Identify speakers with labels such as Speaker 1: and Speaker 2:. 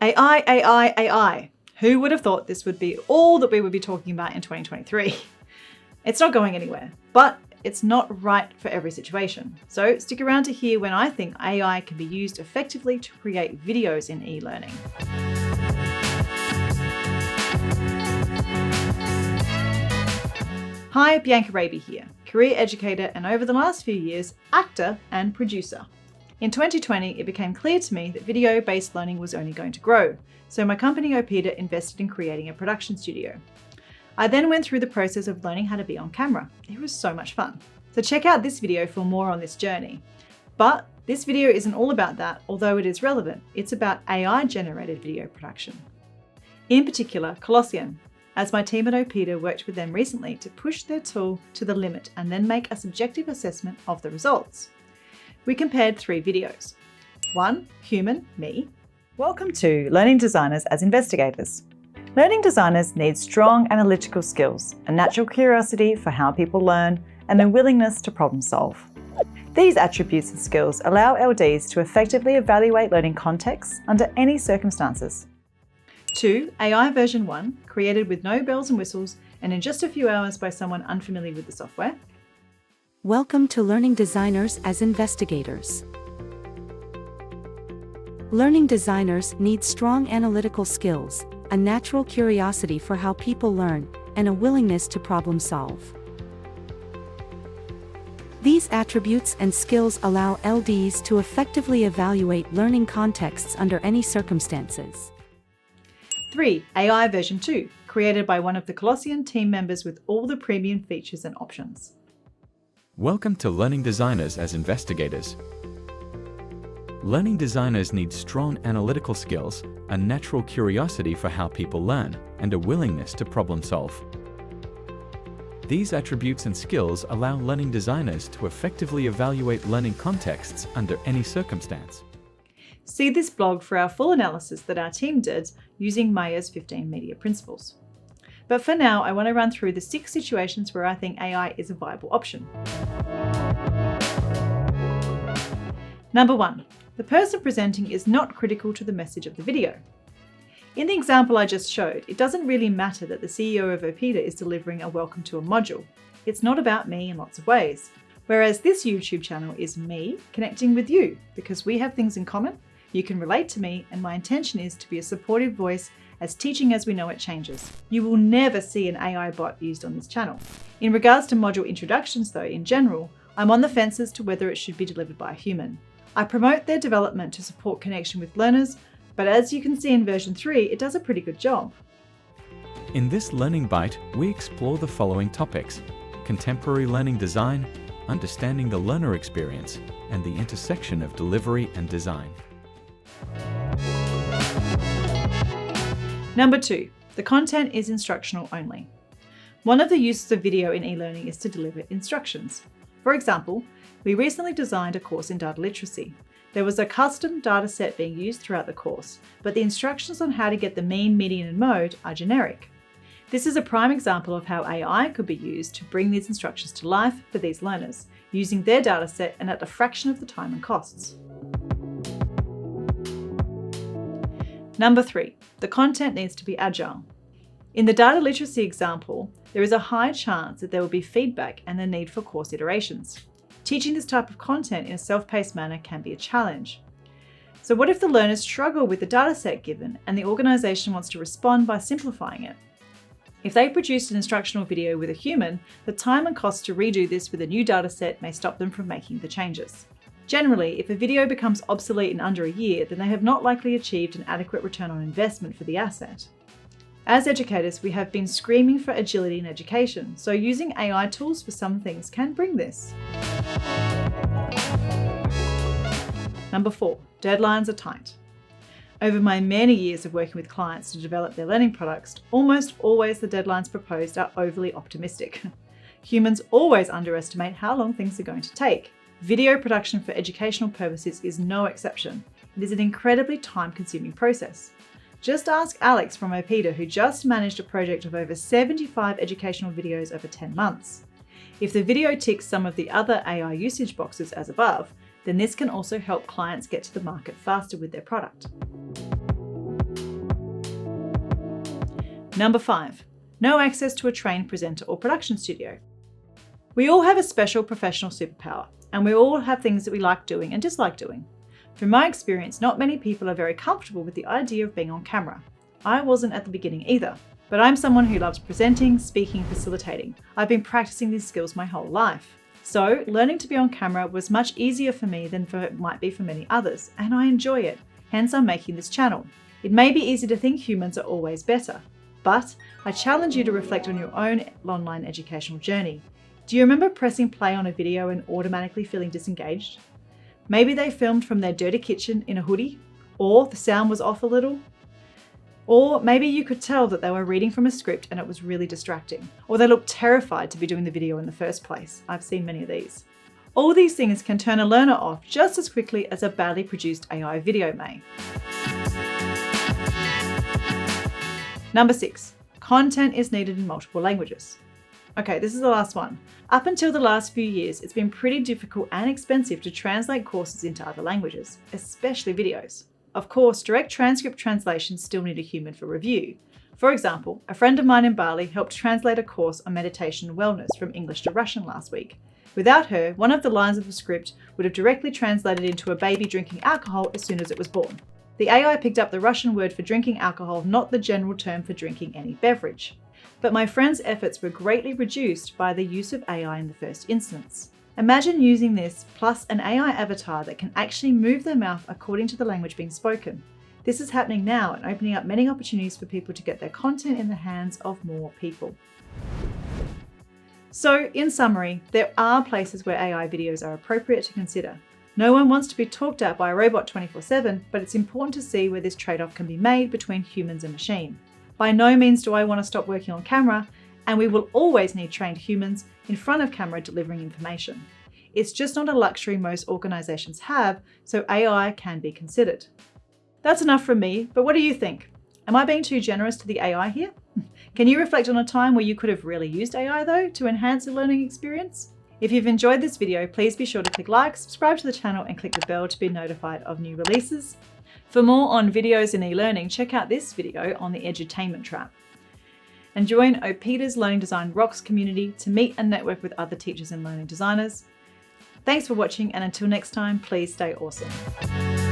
Speaker 1: AI, AI, AI. Who would have thought this would be all that we would be talking about in 2023? It's not going anywhere, but it's not right for every situation. So stick around to hear when I think AI can be used effectively to create videos in e-learning. Hi, Bianca Raby here, career educator and over the last few years, actor and producer. In 2020, it became clear to me that video-based learning was only going to grow, so my company Opeda invested in creating a production studio. I then went through the process of learning how to be on camera. It was so much fun. So check out this video for more on this journey. But this video isn't all about that, although it is relevant. It's about AI-generated video production. In particular, Colossyan, as my team at Opeda worked with them recently to push their tool to the limit and then make a subjective assessment of the results. We compared 3 videos. 1, human, me. Welcome to Learning Designers as Investigators. Learning designers need strong analytical skills, a natural curiosity for how people learn, and a willingness to problem solve. These attributes and skills allow LDs to effectively evaluate learning contexts under any circumstances. 2, AI version 1, created with no bells and whistles and in just a few hours by someone unfamiliar with the software.
Speaker 2: Welcome to Learning Designers as Investigators. Learning designers need strong analytical skills, a natural curiosity for how people learn, and a willingness to problem solve. These attributes and skills allow LDs to effectively evaluate learning contexts under any circumstances.
Speaker 1: 3, AI version 2, created by one of the Colossyan team members with all the premium features and options.
Speaker 3: Welcome to Learning Designers as Investigators. Learning designers need strong analytical skills, a natural curiosity for how people learn, and a willingness to problem solve. These attributes and skills allow learning designers to effectively evaluate learning contexts under any circumstance.
Speaker 1: See this blog for our full analysis that our team did using Maya's 15 media principles. But for now, I want to run through the 6 situations where I think AI is a viable option. Number 1, the person presenting is not critical to the message of the video. In the example I just showed, it doesn't really matter that the CEO of Opeda is delivering a welcome to a module. It's not about me in lots of ways. Whereas this YouTube channel is me connecting with you because we have things in common, you can relate to me, and my intention is to be a supportive voice as teaching as we know it changes. You will never see an AI bot used on this channel. In regards to module introductions though, in general, I'm on the fence as to whether it should be delivered by a human. I promote their development to support connection with learners, but as you can see in version 3, it does a pretty good job.
Speaker 3: In this Learning Bite, we explore the following topics: contemporary learning design, understanding the learner experience, and the intersection of delivery and design.
Speaker 1: Number 2, the content is instructional only. One of the uses of video in e-learning is to deliver instructions. For example, we recently designed a course in data literacy. There was a custom data set being used throughout the course, but the instructions on how to get the mean, median, and mode are generic. This is a prime example of how AI could be used to bring these instructions to life for these learners, using their data set and at a fraction of the time and costs. Number 3, the content needs to be agile. In the data literacy example, there is a high chance that there will be feedback and the need for course iterations. Teaching this type of content in a self-paced manner can be a challenge. So what if the learners struggle with the data set given and the organisation wants to respond by simplifying it? If they produced an instructional video with a human, the time and cost to redo this with a new data set may stop them from making the changes. Generally, if a video becomes obsolete in under a year, then they have not likely achieved an adequate return on investment for the asset. As educators, we have been screaming for agility in education, so using AI tools for some things can bring this. Number 4, deadlines are tight. Over my many years of working with clients to develop their learning products, almost always the deadlines proposed are overly optimistic. Humans always underestimate how long things are going to take. Video production for educational purposes is no exception. It is an incredibly time-consuming process. Just ask Alex from Opeda, who just managed a project of over 75 educational videos over 10 months. If the video ticks some of the other AI usage boxes as above, then this can also help clients get to the market faster with their product. Number 5, no access to a trained presenter or production studio. We all have a special professional superpower, and we all have things that we like doing and dislike doing. From my experience, not many people are very comfortable with the idea of being on camera. I wasn't at the beginning either, but I'm someone who loves presenting, speaking, facilitating. I've been practicing these skills my whole life. So learning to be on camera was much easier for me than it might be for many others, and I enjoy it. Hence I'm making this channel. It may be easy to think humans are always better, but I challenge you to reflect on your own online educational journey. Do you remember pressing play on a video and automatically feeling disengaged? Maybe they filmed from their dirty kitchen in a hoodie, or the sound was off a little. Or maybe you could tell that they were reading from a script and it was really distracting. Or they looked terrified to be doing the video in the first place. I've seen many of these. All these things can turn a learner off just as quickly as a badly produced AI video may. Number 6, content is needed in multiple languages. Okay, this is the last one. Up until the last few years, it's been pretty difficult and expensive to translate courses into other languages, especially videos. Of course, direct transcript translations still need a human for review. For example, a friend of mine in Bali helped translate a course on meditation and wellness from English to Russian last week. Without her, one of the lines of the script would have directly translated into a baby drinking alcohol as soon as it was born. The AI picked up the Russian word for drinking alcohol, not the general term for drinking any beverage. But my friend's efforts were greatly reduced by the use of AI in the first instance. Imagine using this plus an AI avatar that can actually move their mouth according to the language being spoken. This is happening now and opening up many opportunities for people to get their content in the hands of more people. So, in summary, there are places where AI videos are appropriate to consider. No one wants to be talked at by a robot 24/7, but it's important to see where this trade-off can be made between humans and machine. By no means do I want to stop working on camera, and we will always need trained humans in front of camera delivering information. It's just not a luxury most organisations have, so AI can be considered. That's enough from me, but what do you think? Am I being too generous to the AI here? Can you reflect on a time where you could have really used AI though to enhance the learning experience? If you've enjoyed this video, please be sure to click like, subscribe to the channel and click the bell to be notified of new releases. For more on videos in e-learning, check out this video on the edutainment trap. And join OPEDA's Learning Design Rocks community to meet and network with other teachers and learning designers. Thanks for watching, and until next time, please stay awesome.